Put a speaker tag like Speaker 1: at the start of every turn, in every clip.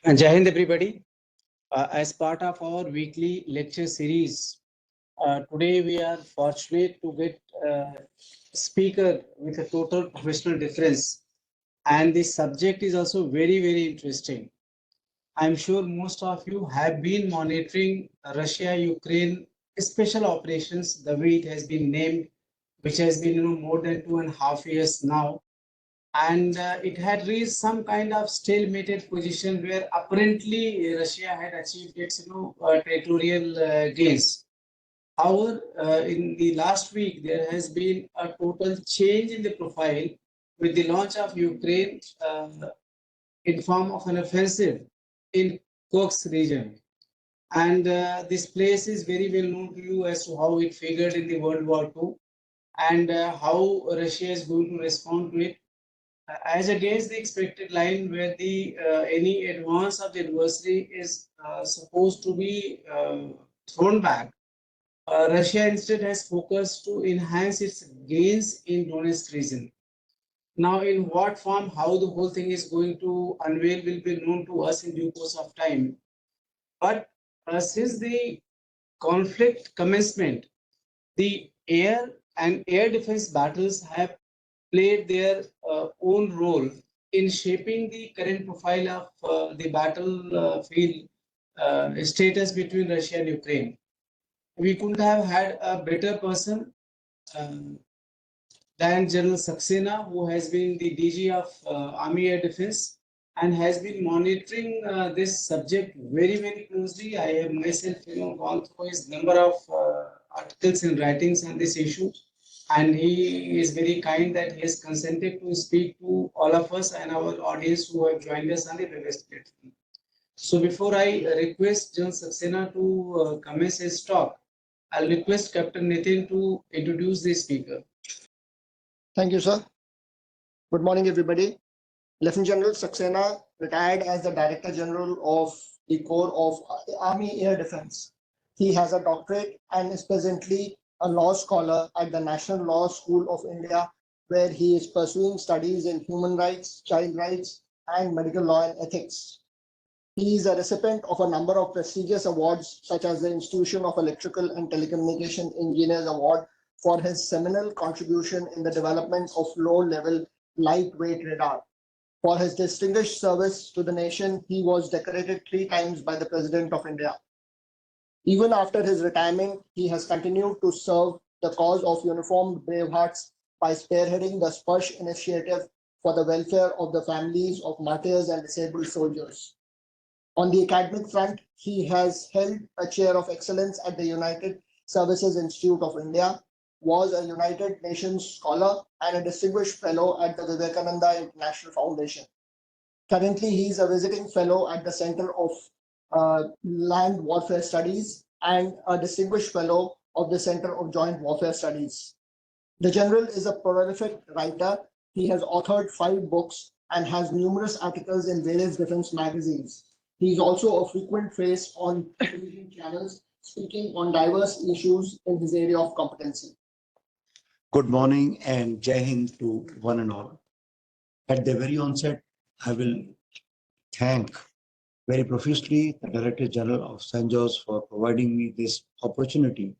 Speaker 1: And Jai Hind, everybody. As part of our weekly lecture series, today we are fortunate to get a speaker with a total professional difference. And the subject is also very, very interesting. I'm sure most of you have been monitoring Russia-Ukraine special operations, the way it has been named, which has been more than 2.5 years now, and it had reached some kind of stalemated position where apparently Russia had achieved its territorial gains. However, in the last week there has been a total change in the profile with the launch of Ukraine in form of an offensive in Kursk region. And this place is very well known to you as to how it figured in the World War II and how Russia is going to respond to it as against the expected line where the any advance of the adversary is supposed to be thrown back. Russia instead has focused to enhance its gains in Donetsk region. Now, in what form, how the whole thing is going to unveil will be known to us in due course of time. But since the conflict commencement, the air defense battles have played their own role in shaping the current profile of the battlefield status between Russia and Ukraine. We couldn't have had a better person um, than General Saxena, who has been the DG of Army Air Defense and has been monitoring this subject very, very closely. I have myself, gone through his number of articles and writings on this issue, and he is very kind that he has consented to speak to all of us and our audience who have joined us on the previous platform. So before I request General Saxena to commence his talk, I'll request Captain Nitin to introduce the speaker.
Speaker 2: Thank you, sir. Good morning, everybody. Lieutenant General Saxena retired as the Director General of the Corps of Army Air Defense. He has a doctorate and is presently a law scholar at the National Law School of India, where he is pursuing studies in human rights, child rights, and medical law and ethics. He is a recipient of a number of prestigious awards, such as the Institution of Electrical and Telecommunication Engineers Award for his seminal contribution in the development of low-level lightweight radar. For his distinguished service to the nation, he was decorated 3 times by the President of India. Even after his retirement, he has continued to serve the cause of uniformed bravehearts by spearheading the Sparsh initiative for the welfare of the families of martyrs and disabled soldiers. On the academic front, he has held a chair of excellence at the United Services Institute of India, was a United Nations scholar and a distinguished fellow at the Vivekananda International Foundation. Currently, he is a visiting fellow at the Center of Land Warfare Studies and a distinguished fellow of the Center of Joint Warfare Studies. The general is a prolific writer. He has authored 5 books and has numerous articles in various defense magazines. He is also a frequent face on television channels, speaking on diverse issues in his area of competency.
Speaker 3: Good morning and Jai Hind to one and all. At the very onset, I will thank very profusely the Director General of CENJOWS for providing me this opportunity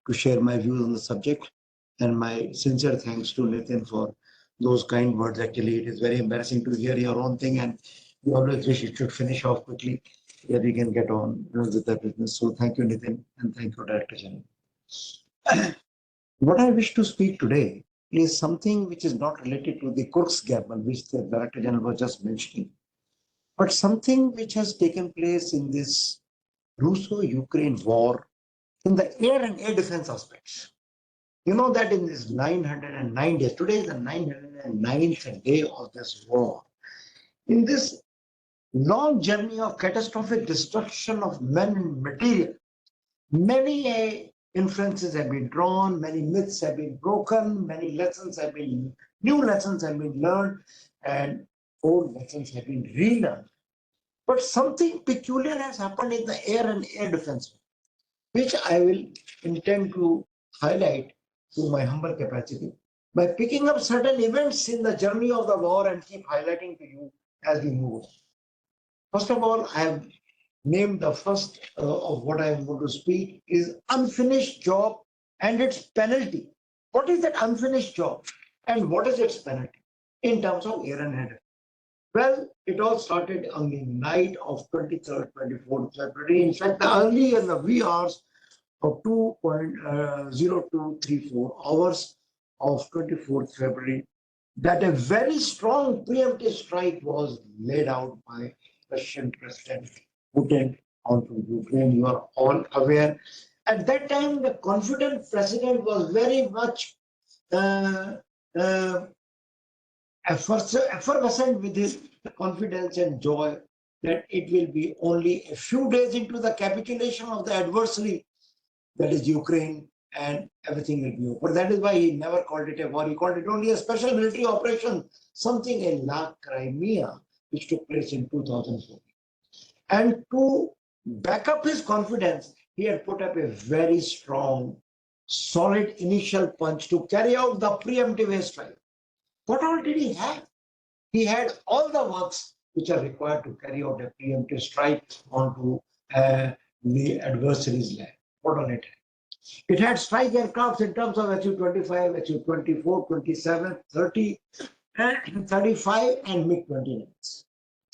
Speaker 3: to share my views on the subject, and my sincere thanks to Nitin for those kind words. Actually, it is very embarrassing to hear your own thing, and we always wish it should finish off quickly that we can get on with the business. So thank you, Nitin, and thank you, Director General. What I wish to speak today is something which is not related to the Kursk gamble, which the Director General was just mentioning, but something which has taken place in this Russo-Ukraine war in the air and air defense aspects. You know that in this 909 days, today is the 909th day of this war. In this long journey of catastrophic destruction of men and material, many inferences have been drawn, many myths have been broken, many new lessons have been learned, and old lessons have been relearned. But something peculiar has happened in the air and air defense, which I will intend to highlight to my humble capacity by picking up certain events in the journey of the war and keep highlighting to you as we move on. First of all, I have named the first of what I am going to speak is unfinished job and its penalty. What is that unfinished job and what is its penalty in terms of air and air? Well, it all started on the night of 23rd, 24th February. In fact, the early in the wee hours of 2.0234 hours of 24th February, that a very strong preemptive strike was laid out by Russian President Putin onto Ukraine. You are all aware. At that time, the confident president was very much uh, uh, effervescent with his confidence and joy that it will be only a few days into the capitulation of the adversary, that is Ukraine, and everything will be over. That is why he never called it a war. He called it only a special military operation, something in La Crimea, which took place in 2004. And to back up his confidence, he had put up a very strong, solid initial punch to carry out the preemptive airstrike. What all did he have? He had all the works which are required to carry out a preemptive strike onto the adversary's land. What all it had? It had strike aircrafts in terms of Su-25, Su-24, 27, 30, and 35, and MiG-29s.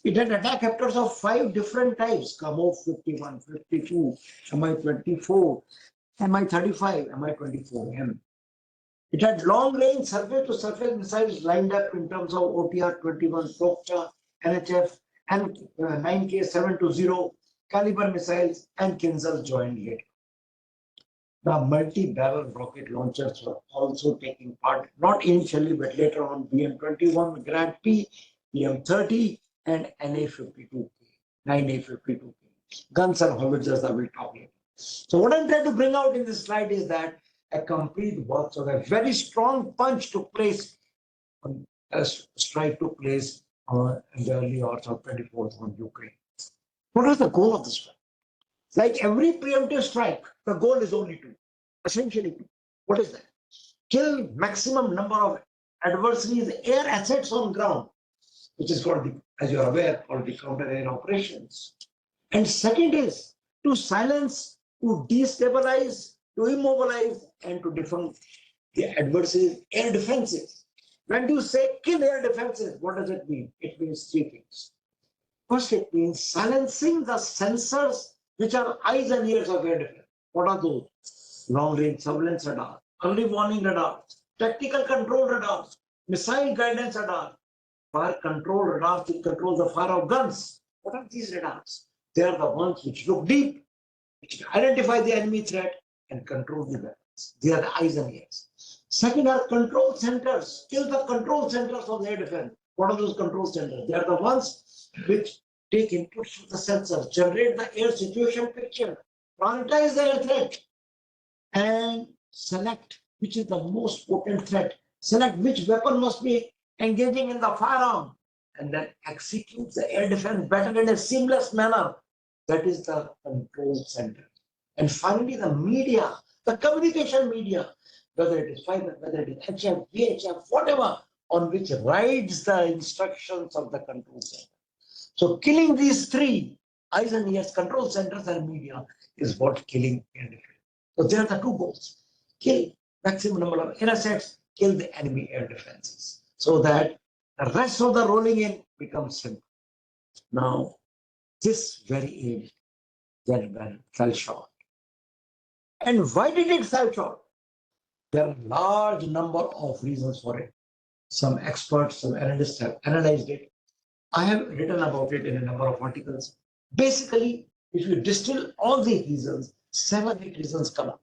Speaker 3: It had attack vectors of 5 different types: Kamov 51, 52, Mi-24, Mi-35, Mi-24M. It had long-range surface-to-surface missiles lined up in terms of OTR-21, Tokcha, NHF, and 9K720 caliber missiles, and Kinzhal joined later. The multi-barrel rocket launchers were also taking part, not initially, but later on, BM-21, Grad P, BM-30, and NA-52K, 9A-52K. Guns and howitzers I will talk later. So what I'm trying to bring out in this slide is that a complete works of a very strong punch took place, a strike took place in the early hours of 24th on Ukraine. What was the goal of the strike? Like every preemptive strike, the goal is only two, essentially two. What is that? Kill maximum number of adversaries' air assets on ground, which is called, as you are aware, called the counter-air operations. And second is to silence, to destabilize, to immobilize, and to defend the adversary's air defenses. When you say kill air defenses, what does it mean? It means three things. First, it means silencing the sensors which are eyes and ears of air defense. What are those? Long-range surveillance radar, early warning radars, tactical control radars, missile guidance radar, fire control radars to control the fire of guns. What are these radars? They are the ones which look deep, which identify the enemy threat and control the weapons. They are the eyes and ears. Second are control centers. Kill the control centers of the air defense. What are those control centers? They are the ones which take inputs from the sensors, generate the air situation picture, prioritize the air threat, and select which is the most potent threat. Select which weapon must be engaging in the firearm, and then execute the air defense better in a seamless manner. That is the control center. And finally, the media, the communication media, whether it is fiber, whether it is HF, VHF, whatever, on which rides the instructions of the control center. So killing these three, eyes and ears, control centers, and media, is what killing air defense. So there are the two goals: kill maximum number of air assets, kill the enemy air defenses, so that the rest of the rolling in becomes simple. Now, this very aim very fell short. And why did it fall short? There are a large number of reasons for it. Some experts, some analysts have analyzed it. I have written about it in a number of articles. Basically, if you distill all the reasons, 7, 8 reasons come up.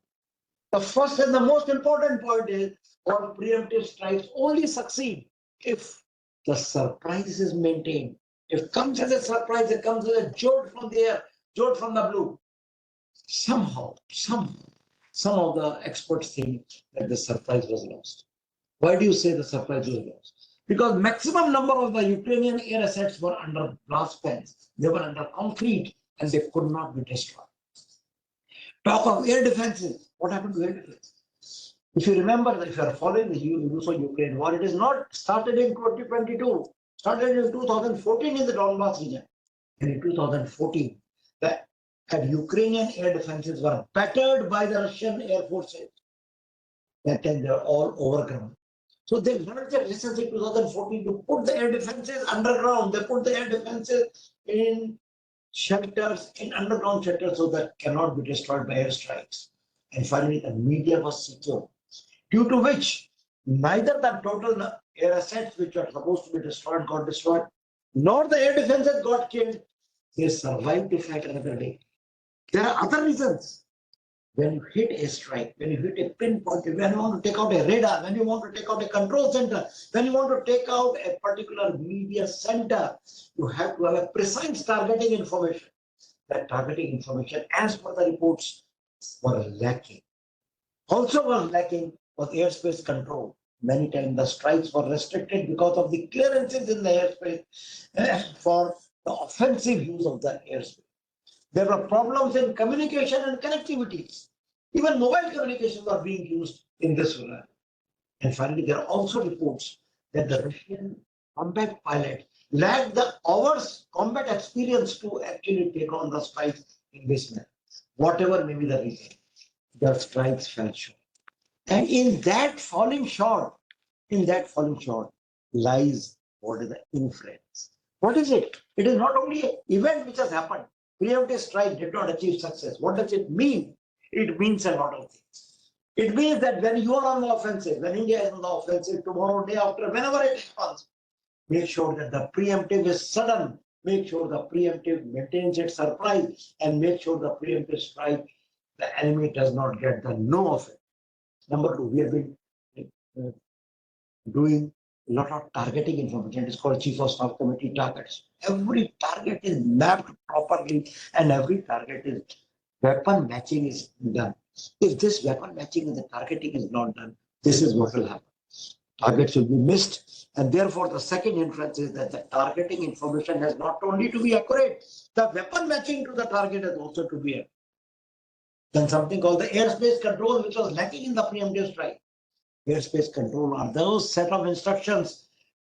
Speaker 3: The first and the most important point is all preemptive strikes only succeed if the surprise is maintained. If it comes as a surprise, it comes as a jolt from the air, jolt from the blue. Somehow, some of the experts think that the surprise was lost. Why do you say the surprise was lost? Because maximum number of the Ukrainian air assets were under blast pans. They were under concrete and they could not be destroyed. Talk of air defenses. What happened to air defense? If you remember, if you are following the Russo-Ukraine War, it is not started in 2022. Started in 2014 in the Donbass region. And in 2014, the Ukrainian air defenses were battered by the Russian air forces. That time they were all overground. So they learned the lessons in 2014 to put the air defenses underground. They put the air defenses in shelters, in underground shelters, so that cannot be destroyed by airstrikes. And finally, the media was secure, due to which neither the total air assets which were supposed to be destroyed got destroyed, nor the air defenses got killed. They survived to fight another day. There are other reasons. When you hit a strike, when you hit a pinpoint, when you want to take out a radar, when you want to take out a control center, when you want to take out a particular media center, you have to have a precise targeting information. That targeting information, as per the reports, were lacking. Also was lacking was airspace control. Many times the strikes were restricted because of the clearances in the airspace for the offensive use of the airspace. There were problems in communication and connectivities. Even mobile communications are being used in this way. And finally, there are also reports that the Russian combat pilot lacked the hours combat experience to actually take on the strikes in this manner. Whatever may be the reason, the strikes fell short. And in that falling short, lies what is the inference. What is it? It is not only an event which has happened. Preemptive strike did not achieve success. What does it mean? It means a lot of things. It means that when you are on the offensive, when India is on the offensive, tomorrow, day after, whenever it happens, make sure that the preemptive is sudden. Make sure the preemptive maintains its surprise, and make sure the preemptive strike, the enemy does not get the know of it. Number two, we have been doing a lot of targeting information. It is called Chief of Staff Committee targets. Every target is mapped properly, and every target is weapon matching is done. If this weapon matching and the targeting is not done, this is what will happen. Targets will be missed, and therefore the second inference is that the targeting information has not only to be accurate, the weapon matching to the target has also to be accurate. Then something called the airspace control, which was lacking in the preemptive strike. Airspace control are those set of instructions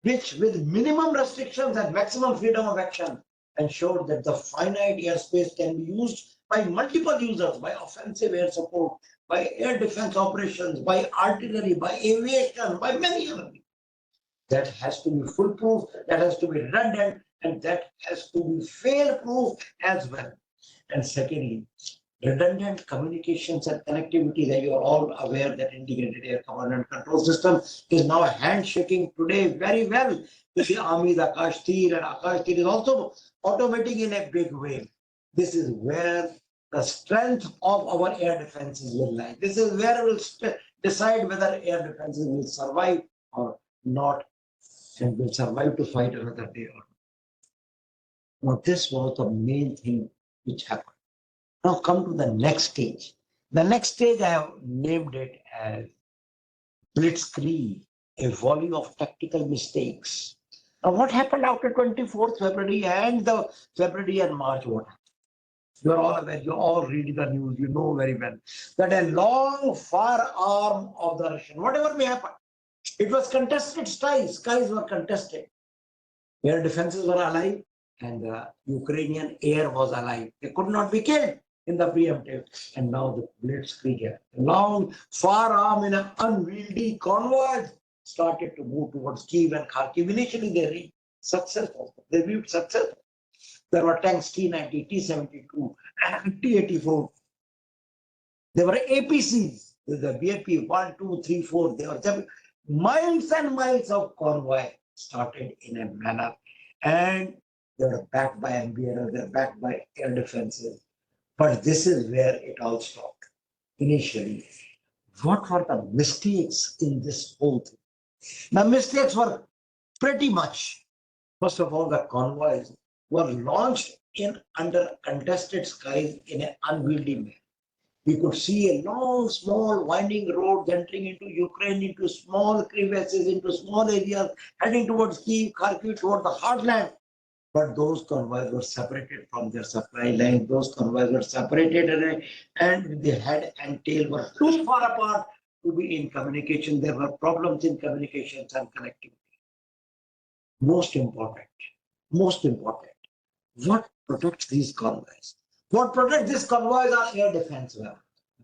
Speaker 3: which, with minimum restrictions and maximum freedom of action, ensure that the finite airspace can be used by multiple users, by offensive air support, by air defense operations, by artillery, by aviation, by many other people. That has to be foolproof, that has to be redundant, and that has to be fail-proof as well. And secondly, redundant communications and connectivity, that you are all aware that integrated air command and control system is now handshaking today very well with the Army's Akash Tir, and Akash Tir is also automating in a big way. This is where the strength of our air defenses will lie. This is where we'll decide whether air defenses will survive or not, and will survive to fight another day or not. Now, this was the main thing which happened. Now come to the next stage. The next stage I have named it as blitzkrieg, a volley of tactical mistakes. Now what happened after 24th February and the February and March? What happened? You are all aware, you all read the news, you know very well that a long firearm of the Russian, whatever may happen, it was contested skies were contested. Air defenses were alive and the Ukrainian air was alive. They could not be killed in the preemptive. And now the blitzkrieg, a long firearm in an unwieldy convoy started to move towards Kiev and Kharkiv. Initially they reached successful. They viewed successful. There were tanks T-90, T-72, and T-84. There were APCs, the BAP 1, 2, 3, 4. There were miles and miles of convoy started in a manner, and they were backed by MBR, they're backed by air defenses. But this is where it all stopped initially. What were the mistakes in this whole thing? The mistakes were pretty much, first of all, the convoys were launched in under contested skies in an unwieldy manner. We could see a long, small, winding road entering into Ukraine, into small crevasses, into small areas, heading towards Kiev, Kharkiv, toward the heartland. But those convoys were separated from their supply line. Those convoys were separated, and the head and tail were too far apart to be in communication. There were problems in communications and connectivity. Most important, What protects these convoys? What protects these convoys are air defense weapons.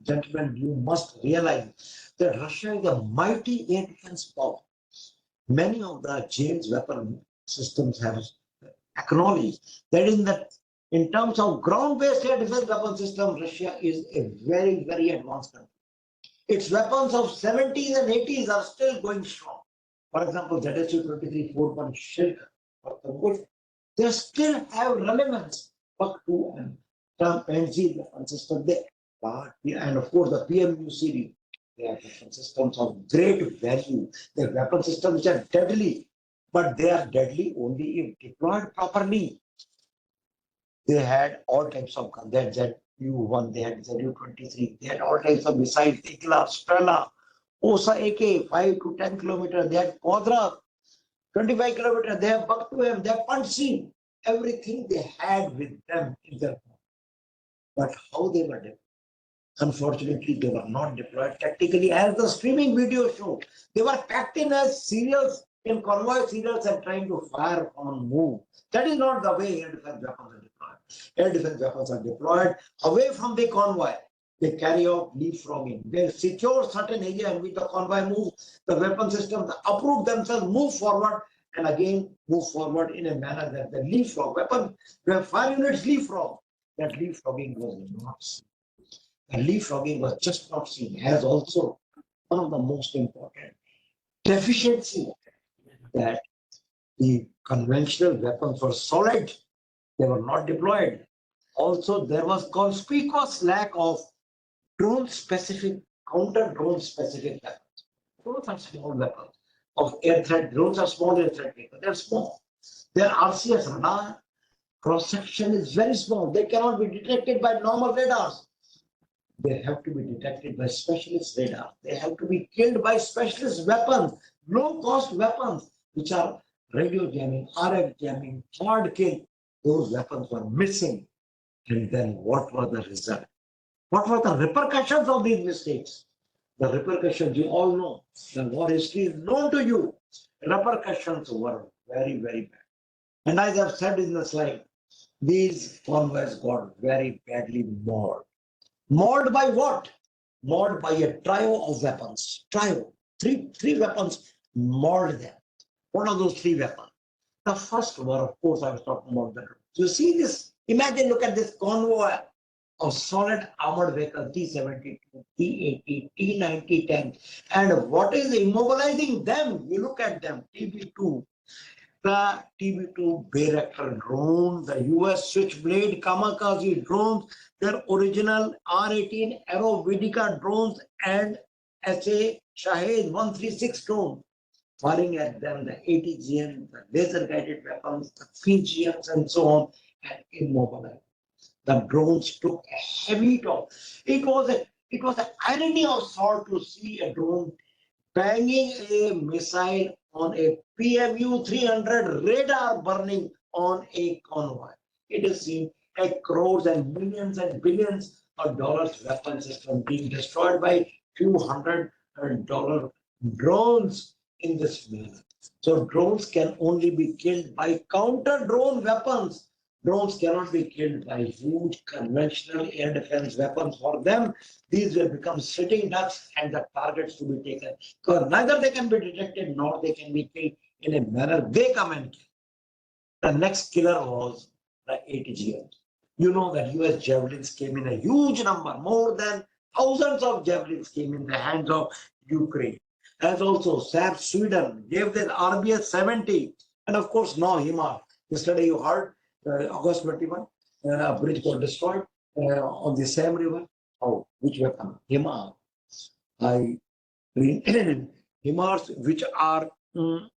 Speaker 3: Gentlemen, you must realize that Russia is a mighty air defense power. Many of the James weapon systems have acknowledged that in terms of ground-based air defense weapon system, Russia is a very, very advanced country. Its weapons of 70s and 80s are still going strong. For example, ZSU-23 4-1 Shilka or Tangush, they still have relevance up to and term NG weapon system there. And of course, the PMU series, they are weapon systems of great value. They are weapon systems which are deadly, but they are deadly only if deployed properly. They had all types of guns. They had ZU-1, they had ZU-23, they had all types of missiles, Ikla, Strela, OSA AK, 5 to 10 kilometers. They had Quadra, 25 kilometers. They have Baktu, they have Pansin. Everything they had with them in their home. But how they were deployed? Unfortunately, they were not deployed tactically as the streaming video showed. They were packed in as serials, in convoy serials and trying to fire on move. That is not the way air defense weapons are deployed. Air defense weapons are deployed away from the convoy. They carry out leapfrogging. They secure certain area in which the convoy moves. The weapon systems uproot themselves, move forward, and again move forward in a manner that the leapfrog weapon, where 5 units leapfrog, that leapfrogging was not seen. The leapfrogging was just not seen as also one of the most important deficiency that the conventional weapons were solid, they were not deployed. Also, there was conspicuous lack of drone-specific, counter-drone specific weapons. Drones are small weapons. Of air threat, drones are small air threat vehicles. They're small. Their RCS radar cross-section is very small. They cannot be detected by normal radars. They have to be detected by specialist radar. They have to be killed by specialist weapons, low-cost weapons, which are radio jamming, RF jamming, hard kill. Those weapons were missing. And then what was the result? What were the repercussions of these mistakes? The repercussions you all know. The war history is known to you. Repercussions were very, very bad. And as I've said in the slide, these convoys got very badly mauled. Mauled by what? Mauled by a trio of weapons. Trio. Three weapons mauled them. What are those 3 weapons? The first one, of course, I was talking about the drones. You see this? Imagine, look at this convoy of solid armored vehicles, T-72, T-80, T-90 tanks. And what is immobilizing them? You look at them, TB2. The TB2 Bayraktar drone, the US Switchblade Kamikaze drones, their original R-18 Aero Vedika drones and SA Shahed 136 drones, firing at them the ATGM, the laser guided weapons, the PGMs and so on, and immobilized. The drones took a heavy toll. It was an irony of sort to see a drone banging a missile on a PMU 300 radar burning on a convoy. It is seen a crores and millions and billions of dollars weapon system being destroyed by few $100 drones in this manner. So drones can only be killed by counter drone weapons. Drones cannot be killed by huge conventional air defense weapons. For them, these will become sitting ducks and the targets to be taken. Because neither they can be detected nor they can be killed in a manner they come and kill. The next killer was the ATGM. You know that US javelins came in a huge number, more than thousands of javelins came in the hands of Ukraine. As also SAP Sweden gave them RBS 70, and of course now HIMARS. Yesterday you heard August 21, a bridge got destroyed on the same river. Oh, which weapon? HIMARS. HIMARS, which are the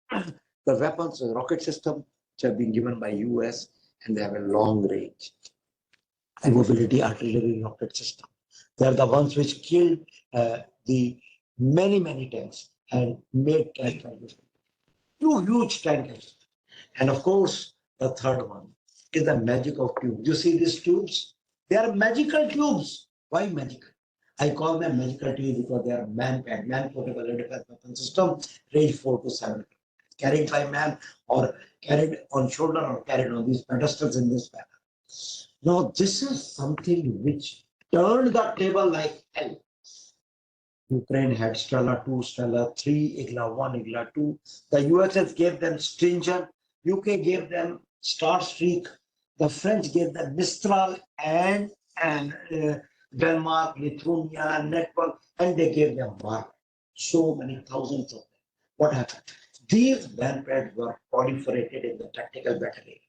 Speaker 3: weapons, the rocket system, which have been given by US, and they have a long range. High mobility artillery rocket system. They are the ones which killed the many tanks and made tank carriers. 2 huge tankers. And of course, the third one is the magic of tubes. You see these tubes? They are magical tubes. Why magical? I call them magical tubes because they are man-portable air defense weapon system, range 4 to 7. carried by man or carried on shoulder or carried on these pedestals in this manner. Now, this is something which turned the table like hell. Ukraine had Stella 2, Stella 3, Igla 1, Igla 2. The USS gave them Stinger, UK gave them Starstreak, the French gave them Mistral and Denmark, Lithuania, Network, and they gave them Mark. So many thousands of them. What happened? These manpads were proliferated in the tactical battle area.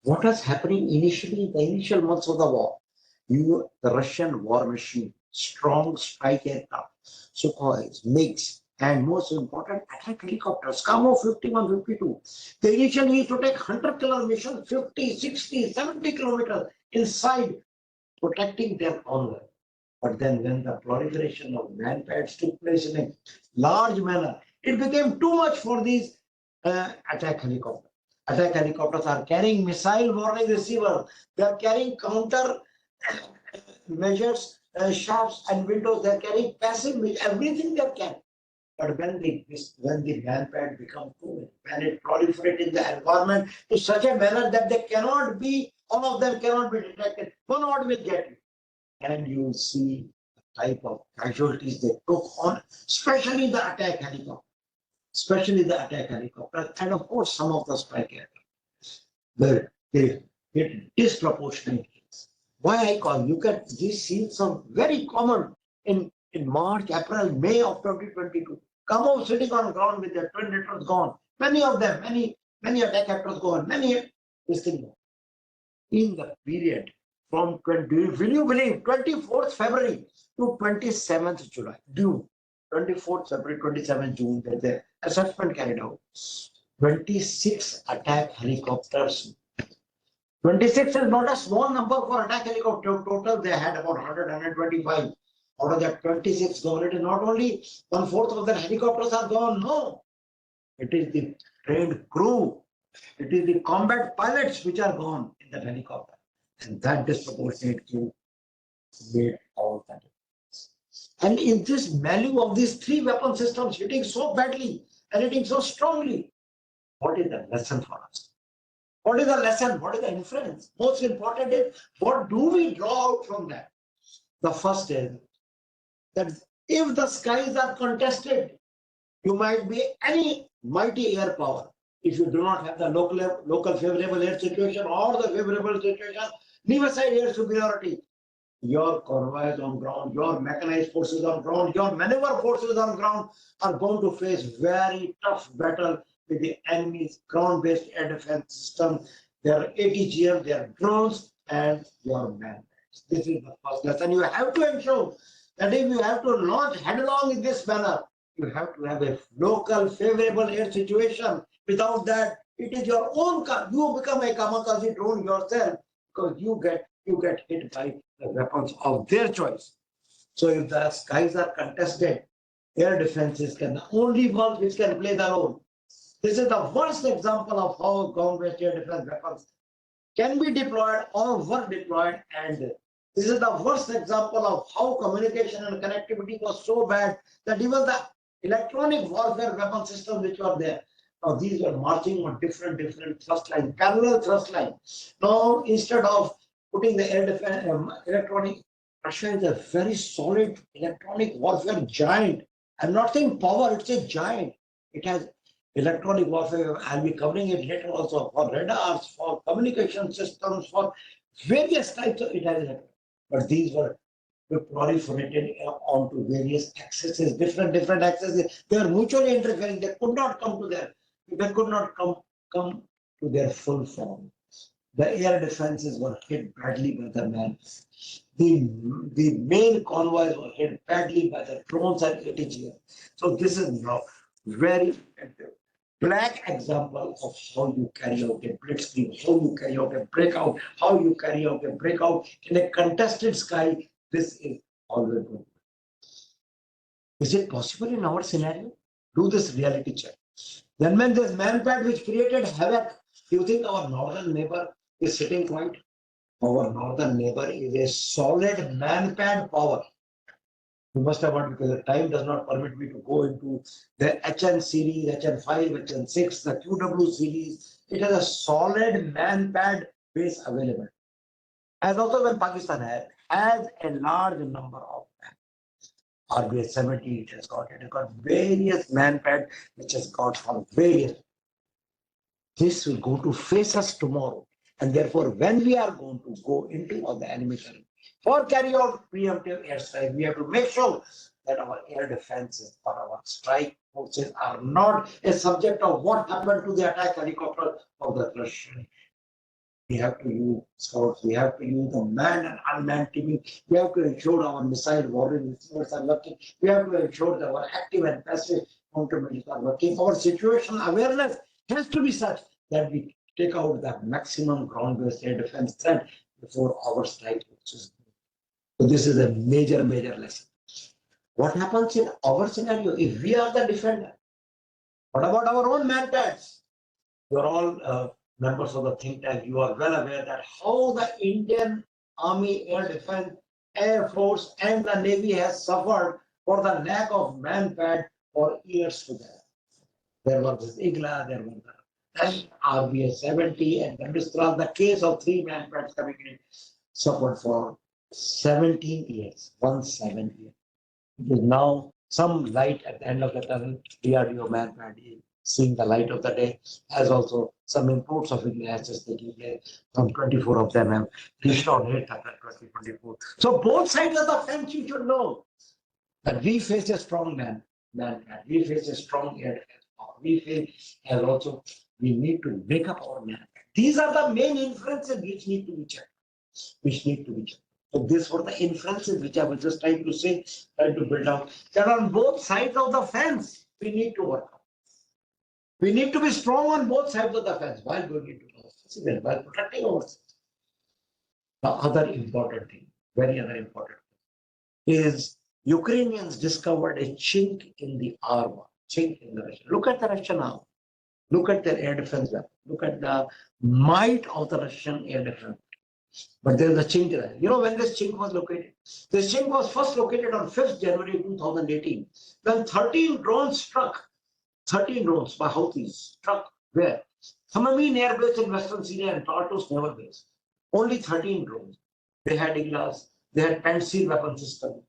Speaker 3: What was happening initially in the initial months of the war? The Russian war machine, strong strike aircraft, Sukhois, MiGs, and most important, attack helicopters, Kamo 51, 52. They initially used to take 100-km mission, 50, 60, 70 kilometers inside, protecting their convoy. But then when the proliferation of manpads took place in a large manner, it became too much for these attack helicopters. Attack helicopters are carrying missile warning receiver. They are carrying counter measures, shafts and windows. They are carrying passive, everything they can. But when the manpad become too many, when it proliferates in the environment to such a manner that they cannot be, all of them cannot be detected, one odd will get you. And you will see the type of casualties they took on, especially the attack helicopter. And of course some of the strike aircraft. They hit disproportionate hits. Why I call you get these scenes are very common in March, April, May of 2022. Come out sitting on ground with their twin rotors gone. Many of them, many attack aircraft gone, many this thing. In the period from 24th February to 27th July, June, 24th February, 27th June, the assessment carried out. 26 attack helicopters. 26 is not a small number for attack helicopter. Total, they had about 100, 125. Out of that 26 gone, it is not only 1/4 of the helicopters are gone, no. It is the trained crew. It is the combat pilots which are gone in that helicopter. And that disproportionate crew made all that. And in this milieu of these three weapon systems hitting so badly and hitting so strongly, what is the lesson for us? What is the lesson? What is the inference? Most important is, what do we draw out from that? The first is that if the skies are contested, you might be any mighty air power. If you do not have the local favorable air situation or the favorable situation, leave aside air superiority. Your convoys on ground, your mechanized forces on ground, your maneuver forces on ground are going to face very tough battle with the enemy's ground-based air defense system, their ATGM, their drones, and your man. This is the first lesson. You have to ensure that if you have to launch headlong in this manner, you have to have a local favorable air situation. Without that, it is your own car. You become a kamikaze drone yourself because you get hit by the weapons of their choice. So if the skies are contested, air defenses can the only ones which can play the role. This is the worst example of how ground-based air defense weapons can be deployed or were deployed, and this is the worst example of how communication and connectivity was so bad that even the electronic warfare weapon systems which were there, now these were marching on different thrust lines, parallel thrust lines. Now instead of putting the air defense electronic, Russia is a very solid electronic warfare giant. I'm not saying power, it's a giant. It has electronic warfare. I'll be covering it later also for radars, for communication systems, for various types of it has. But these were proliferated onto various axes, different axes. They are mutually interfering. They could not come to their full form. The air defenses were hit badly by the man. The main convoys were hit badly by the drones and ATGM. So this is now very black example of how you carry out a blitzkrieg, how you carry out a breakout, how you carry out a breakout in a contested sky. This is always good. Is it possible in our scenario? Do this reality check. Then when this manpad which created havoc, do you think our northern neighbor is sitting quiet? Our northern neighbor is a solid manpad power. You must have heard, because the time does not permit me to go into the HN series, HN5, HN6, the QW series. It has a solid man-pad base available. As also when Pakistan has a large number of RBS 70, it has got various man-pad which has got from various. This will go to face us tomorrow. And therefore, when we are going to go into the enemy territory for carry out preemptive airstrike, we have to make sure that our air defenses or our strike forces are not a subject of what happened to the attack helicopter of the Russian. We have to use scouts, we have to use the manned and unmanned teaming, we have to ensure our missile warning receivers are working, we have to ensure that our active and passive countermeasures are working. Our situational awareness has to be such that we take out the maximum ground-based air defense threat before our strike forces. So this is a major lesson. What happens in our scenario if we are the defender? What about our own man-pads? You are all members of the think tank. You are well aware that how the Indian Army Air Defense, Air Force, and the Navy has suffered for the lack of man-pad for years together. There was this IGLA, there was the RBS 70, and the case of 3 man-pads coming in, suffered for 17 years, 17 years. It is now some light at the end of the tunnel. DRDO man-pad is seeing the light of the day, as also some imports of IGLA taking place. Some 24 of them have reached on 8th April 2024. So both sides of the fence, you should know that we face a strong man-pad, we face a strong air defense power, we face, and also we need to make up our man-pad. These are the main inferences which need to be checked, So these were the inferences which I was just trying to say, trying to build out, that on both sides of the fence, we need to work. We need to be strong on both sides of the fence while going into the while protecting ourselves. The other important thing, very other important thing, is Ukrainians discovered a chink in the armor, chink in the Russian. Look at the Russian armor. Look at their air defense weapon. Look at the might of the Russian air defense. But there is a chink there. You know when this chink was located? This chink was first located on 5th January 2018, when 13 drones struck. 13 drones by Houthis struck where? Khmeimim Air Base in Western Syria and Tartus Naval Base. Only 13 drones. They had IGLAs, they had Pantsir weapon system.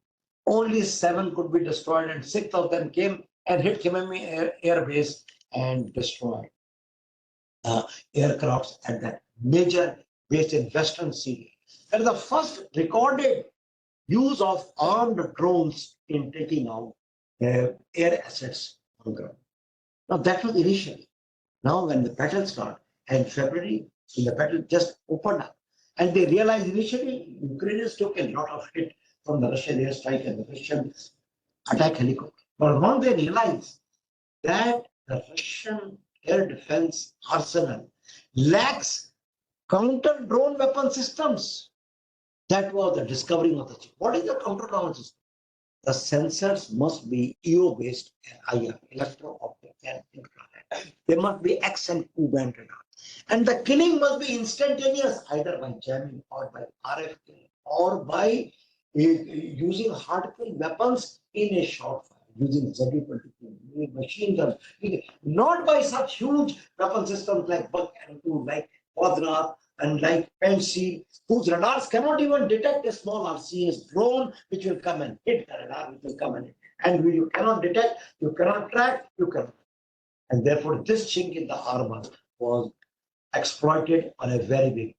Speaker 3: Only 7 could be destroyed, and 6 of them came and hit Khmeimim Air Base and destroyed aircrafts at that major base in Western Syria. That is the first recorded use of armed drones in taking out air assets on ground. Now that was initially. Now when the battle started, and February, the battle just opened up, and they realized initially Ukrainians took a lot of hit from the Russian airstrike and the Russian attack helicopter. But once they realized that the Russian air defense arsenal lacks counter drone weapon systems, that was the discovering of the chip. What is the counter drone system? The sensors must be EO based and IR, electro-optic and infrared. They must be X and Q band radar. And the killing must be instantaneous, either by jamming or by RF killing or by using hard kill weapons in a short fire, using Z-22, machine guns, not by such huge weapon systems like Buk and 2, like Quadra and like Pantsir, whose radars cannot even detect a small RCS drone which will come and hit the radar, which will come and hit. And you cannot detect, you cannot track, you cannot. And therefore, this chink in the armor was exploited on a very big.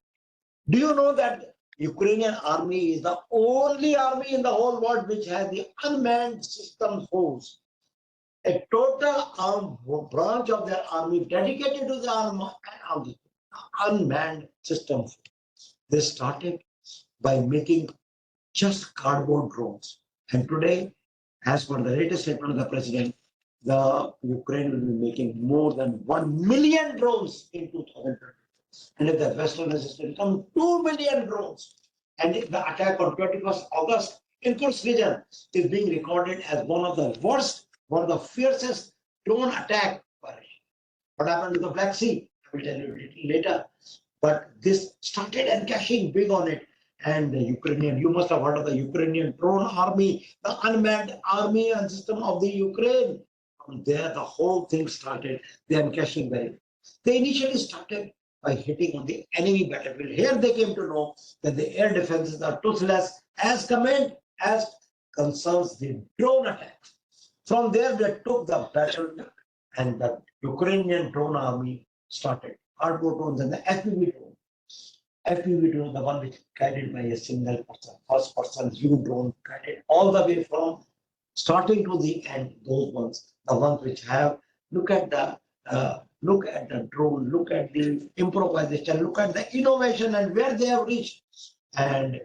Speaker 3: Do you know that Ukrainian army is the only army in the whole world which has the unmanned system force? A total armed branch of their army dedicated to the unmanned system. They started by making just cardboard drones. And today, as per the latest statement of the president, the Ukraine will be making more than 1 million drones in 2020. And if the Western resistance become 2 million drones, and if the attack on 21st August in Kursk region is being recorded as one of the worst, one of the fiercest drone attack. What happened to the Black Sea? I will tell you a little later. But this started encashing big on it. and the Ukrainian. You must have heard of the Ukrainian drone army, the unmanned army and system of the Ukraine. From there, the whole thing started. They are caching very. They initially started by hitting on the enemy battlefield. Here they came to know that the air defenses are toothless as concerns the drone attacks. From there, they took the battle, and the Ukrainian drone army started. Hardboard drones and the FPV drone. FPV drone, the one which guided by a single person, first person view drone, guided all the way from starting to the end. Those ones, the ones which have look at the drone, look at the improvisation, look at the innovation and where they have reached, and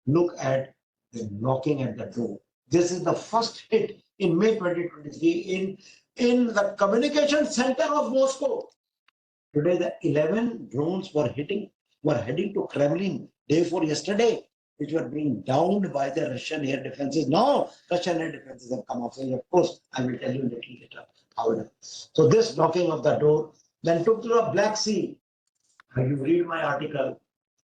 Speaker 3: look at the knocking at the door. This is the first hit in May 2023 in the communication center of Moscow. Today, the 11 drones were heading to Kremlin day before yesterday, which were being downed by the Russian air defenses. Now, Russian air defenses have come off. Of course, I will tell you a little later how it is. So this knocking of the door then took to the Black Sea. And you read my article,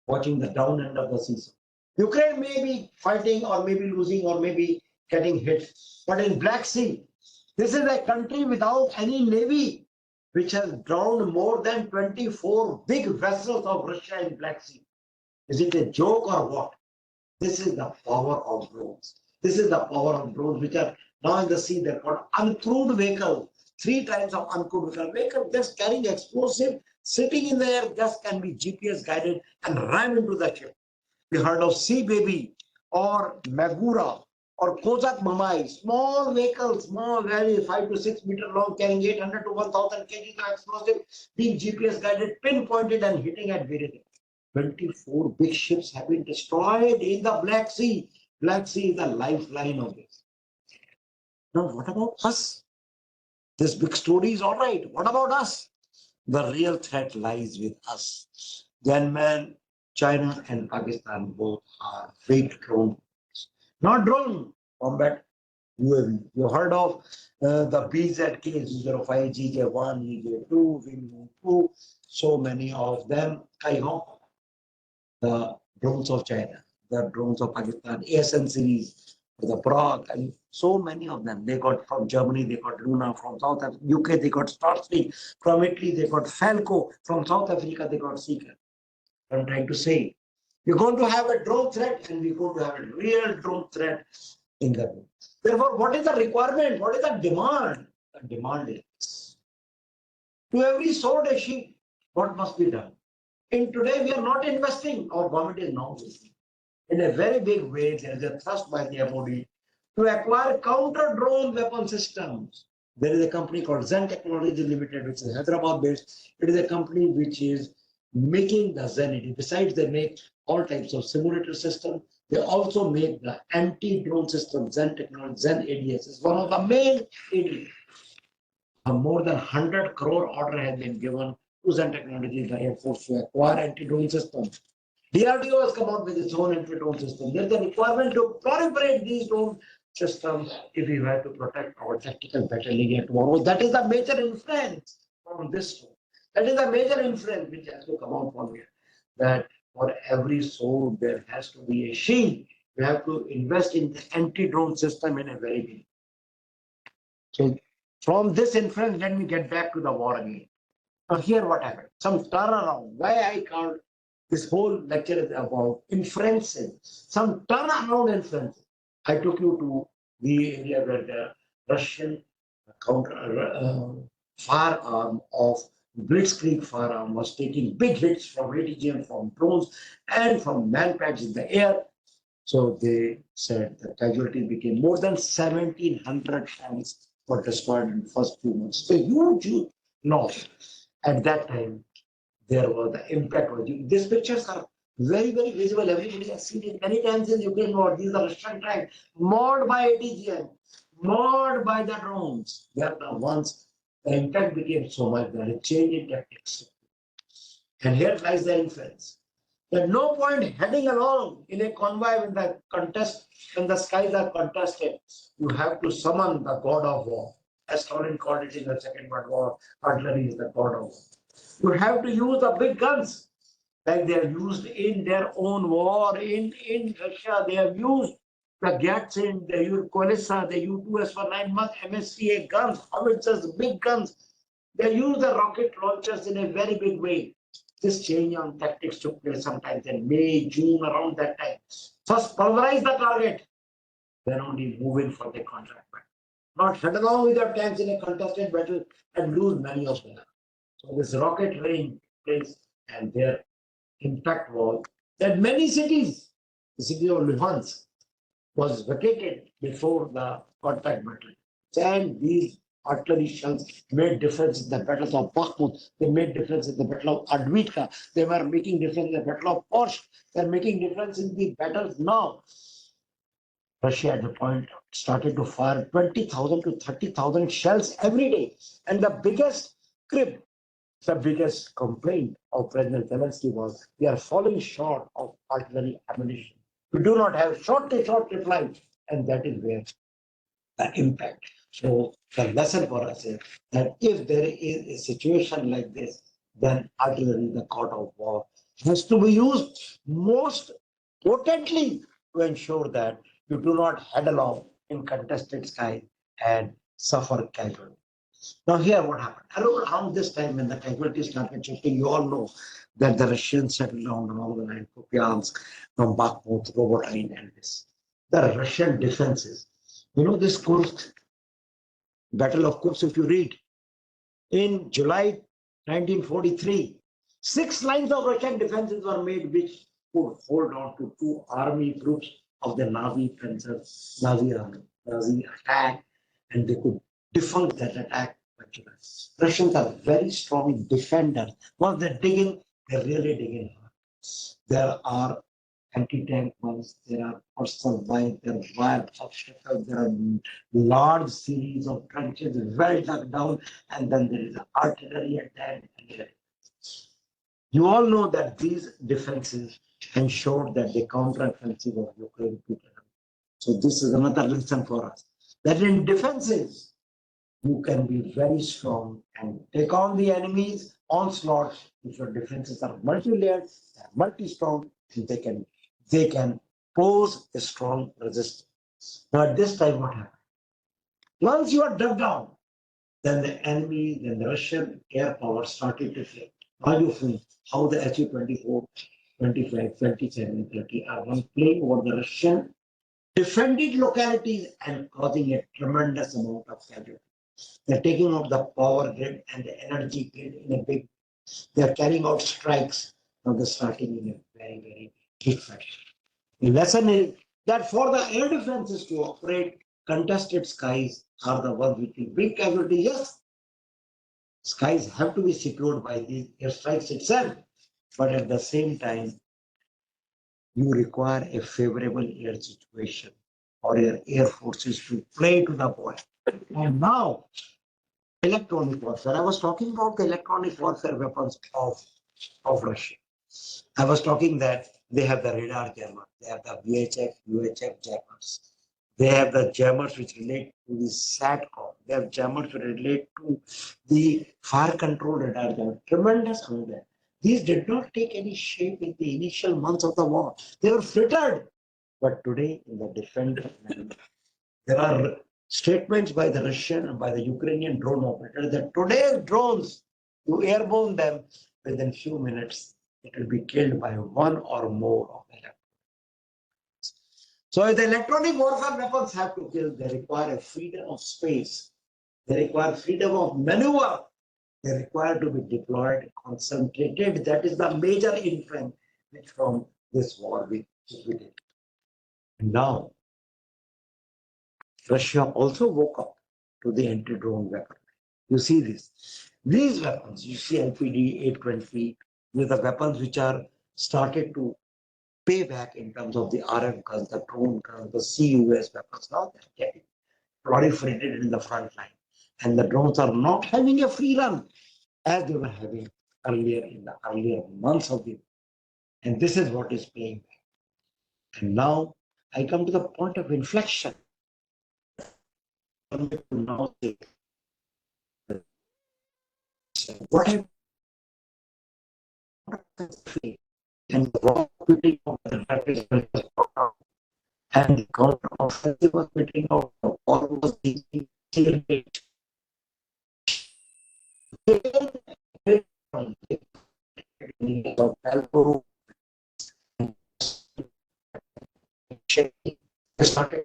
Speaker 3: watching the down end of the season. Ukraine may be fighting or maybe losing or maybe getting hit. But in Black Sea, this is a country without any navy, which has drowned more than 24 big vessels of Russia in Black Sea. Is it a joke or what? This is the power of drones. This is the power of drones, which are now in the sea. They're called uncrewed vehicle. 3 types of uncrewed vehicle just carrying explosive, sitting in the air, just can be GPS guided and ram into the ship. We heard of Sea Baby or Magura or Kozak Mamai, small vehicles, small, very 5 to 6 meter long, carrying 800 to 1000 kg of explosive, being GPS guided, pinpointed and hitting at various. 24 big ships have been destroyed in the Black Sea. Black Sea is the lifeline of this. Now, what about us? This big story is all right. What about us? The real threat lies with us. Myanmar, China, and Pakistan both are big drone. Not drone combat UAV. You heard of the BZK 05, GJ1, GJ2, Wing 2, so many of them. The drones of China, the drones of Pakistan, ASN series, the Prague, and so many of them. They got from Germany, they got Luna, from South Africa, UK, they got Starstreak, from Italy, they got Falco, from South Africa, they got Seeker. I'm trying to say, we're going to have a drone threat and we're going to have a real drone threat in the world. Therefore, what is the requirement? What is the demand? The demand is to every sword a shield. What must be done? In today, we are not investing. Our government is now investing. In a very big way, there is a thrust by the MOD to acquire counter-drone weapon systems. There is a company called Zen Technology Limited, which is Hyderabad based. It is a company which is making the Zen. Besides, they make all types of simulator systems. They also make the anti-drone system. Zen Technology, Zen ADS is one of the main ADS. A more than 100 crore order has been given to Zen Technology, the Air Force, to acquire anti-drone systems. DRDO has come out with its own anti-drone system. There's a requirement to proliferate these drone systems if we were to protect our tactical battalion tomorrow. That is the major inference from this. That is the major inference which has to come out from here. That for every sword there has to be a shield. You have to invest in the anti-drone system in a very big. So from this inference, let me get back to the war again. Now here what happened? Some turnaround. Why I called this whole lecture is about inferences. Some turnaround inferences. I took you to the area where the Russian counter firearm of Blitzkrieg firearm was taking big hits from ATGM, from drones, and from manpads in the air. So they said the casualty became more than 1,700 tanks were destroyed in the first few months. So huge loss. At that time, there was the impact. These pictures are very, very visible. Everybody has seen it many times in Ukraine war. These are Russian tanks, mauled by ATGM, mauled by the drones. They are the ones. The impact became so much that it changed in tactics. And here lies the inference. There's no point heading along in a convoy when the skies are contested. You have to summon the god of war. As Stalin called it in the Second World War, artillery is the god of war. You have to use the big guns. like they have used in their own war in Russia. They have used the Gatsin, they use Kolesa, they use 2S for 9 months, MSCA guns, howitzers, big guns. They use the rocket launchers in a very big way. This change on tactics took place sometimes in May, June, around that time. First, pulverize the target, then only move in for the contract battle. Not shut down with your tanks in a contested battle and lose many of them. So this rocket range place, and their impact was that many cities, the city of Luhansk, was vacated before the contact battle. And these artillery shells made difference in the battles of Bakhmut. They made difference in the battle of Advitka. They were making difference in the battle of Porsh. They're making difference in the battles now. Russia at the point started to fire 20,000 to 30,000 shells every day. And the biggest crib, the biggest complaint of President Zelensky was we are falling short of artillery ammunition. We do not have short-to-short reply, and that is where the impact. So the lesson for us is that if there is a situation like this, then artillery, the court of war, has to be used most potently to ensure that you do not head along in contested sky and suffer casualties. Now here what happened? Around this time when the casualties started shifting, you all know that the Russians settled down along the line, Kupiansk, from Bakhmut, Robotyne, and this. The Russian defenses. You know this Kursk, Battle of Kursk, if you read, in July 1943, 6 lines of Russian defenses were made which could hold on to 2 army groups of the Nazi panzers, Nazi attack, and they could defend that attack. Russians are very strong defenders. Once they dig in, they really dig in hard. There are anti-tank ones, there are personal mines, there are wire obstacles, there are large series of trenches well dug down, and then there is artillery attack. You all know that these defenses ensured that the counter-offensive of Ukraine could happen. So this is another lesson for us, that in defenses, you can be very strong and take on the enemy's onslaught if your defenses are multi-layered, multi-strong, and they can pose a strong resistance. Now at this time, what happened? Once you are dug down, then the enemy, then the Russian air power started to fail. Now you see how the Su-24, 25, 27, 30 are one playing over the Russian defended localities and causing a tremendous amount of casualties. They're taking out the power grid and the energy grid in a big. They're carrying out strikes. Now they're starting in a very, very big fashion. The lesson is that for the air defenses to operate, contested skies are the ones which will bring casualty. Yes, skies have to be secured by the airstrikes itself, but at the same time, you require a favorable air situation for your air forces to play to the point. And now, electronic warfare. I was talking about the electronic warfare weapons of Russia. I was talking that they have the radar jammer, they have the VHF, UHF jammers. They have the jammers which relate to the SATCOM. They have jammers which relate to the fire control radar jammer. Tremendous amount there. These did not take any shape in the initial months of the war. They were frittered. But today, in the defender, there are statements by the Russian and by the Ukrainian drone operators that today's drones, you airborne them within few minutes, it will be killed by one or more of them. So if the electronic warfare weapons have to kill, they require a freedom of space. They require freedom of maneuver. They require to be deployed, concentrated. That is the major inference which from this war we did. And now, Russia also woke up to the anti-drone weapon. You see this. These weapons, you see LPD 820, with the weapons which are started to pay back in terms of the RF guns, the drone guns, the CENJOWS weapons. Now they're getting proliferated in the front line. And the drones are not having a free run as they were having earlier in the earlier months of the war. And this is what is playing back. And now I come to the point of inflection. Now what and the war beating out the British will just broke out. And the counter-offensive was beating out almost the clear-cut. Of Alpuru, they started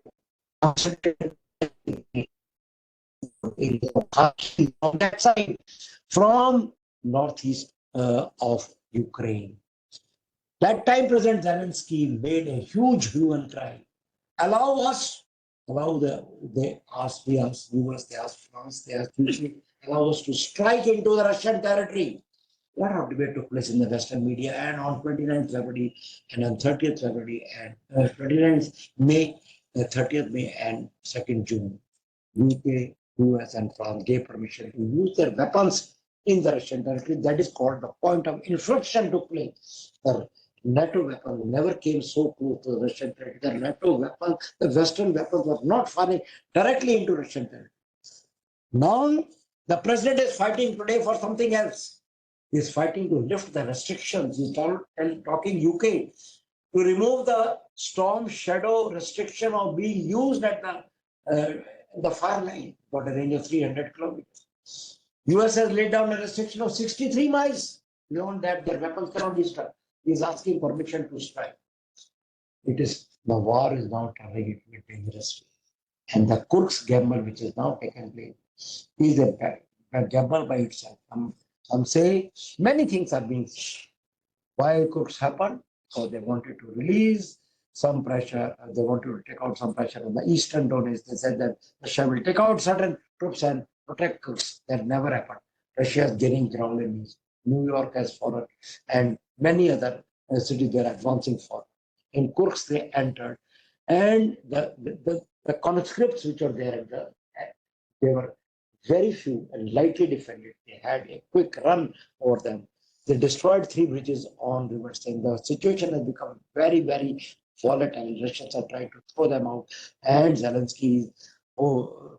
Speaker 3: concentrating on that side from northeast of Ukraine. That time President Zelensky made a huge hue and cry. Allow us, they asked US, they asked France, they asked UK, allow us to strike into the Russian territory. A lot of debate took place in the Western media, and on 29th February and on 30th February and 29th May, 30th May and 2nd June, UK, US and France gave permission to use their weapons in the Russian territory. That is called the point of inflection took place. The NATO weapon never came so close to the Russian territory. The NATO weapon, the Western weapons were not firing directly into Russian territory. Now, the president is fighting today for something else. He is fighting to lift the restrictions. He's talking UK to remove the storm shadow restriction of being used at the far line, got a range of 300 kilometers. US has laid down a restriction of 63 miles. Beyond that, their weapons cannot be struck. He is asking permission to strike. The war is now turning into a dangerous way. And the Kursk gamble, which is now taken place, is a gamble by itself. Some say many things are being said. Why Kursk happened? So they wanted to release some pressure. They wanted to take out some pressure on the eastern Donetsk. They said that Russia will take out certain troops and protect Kursk. That never happened. Russia is gaining ground in East. New York has fallen, and many other cities they are advancing for. In Kursk, they entered, and the conscripts which are there, they were very few and lightly defended. They had a quick run over them. They destroyed 3 bridges on River Seine. The situation has become very, very volatile. Russians are trying to throw them out, and Zelensky is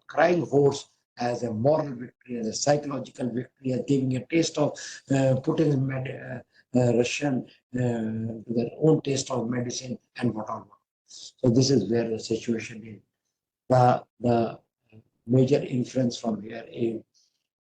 Speaker 3: crying hoarse as a moral victory, as a psychological victory, as giving a taste of putting Russian to their own taste of medicine and what all. So this is where the situation is. The major inference from here is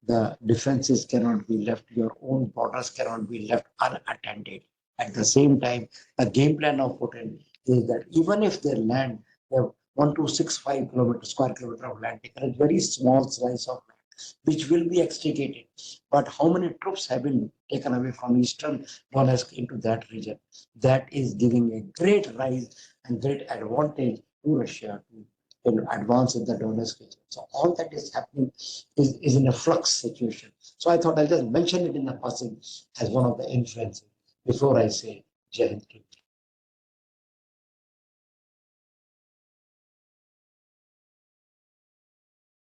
Speaker 3: the defenses cannot be left, your own borders cannot be left unattended. At the same time, the game plan of Putin is that even if they land, they have 1265 square kilometer of land, taken a very small slice of land, which will be extricated. But how many troops have been taken away from eastern Donetsk into that region? That is giving a great rise and great advantage to Russia to advance in the Donetsk region. So all that is happening is in a flux situation. So I thought I'll just mention it in the passing as one of the inferences before I say Jai Hind.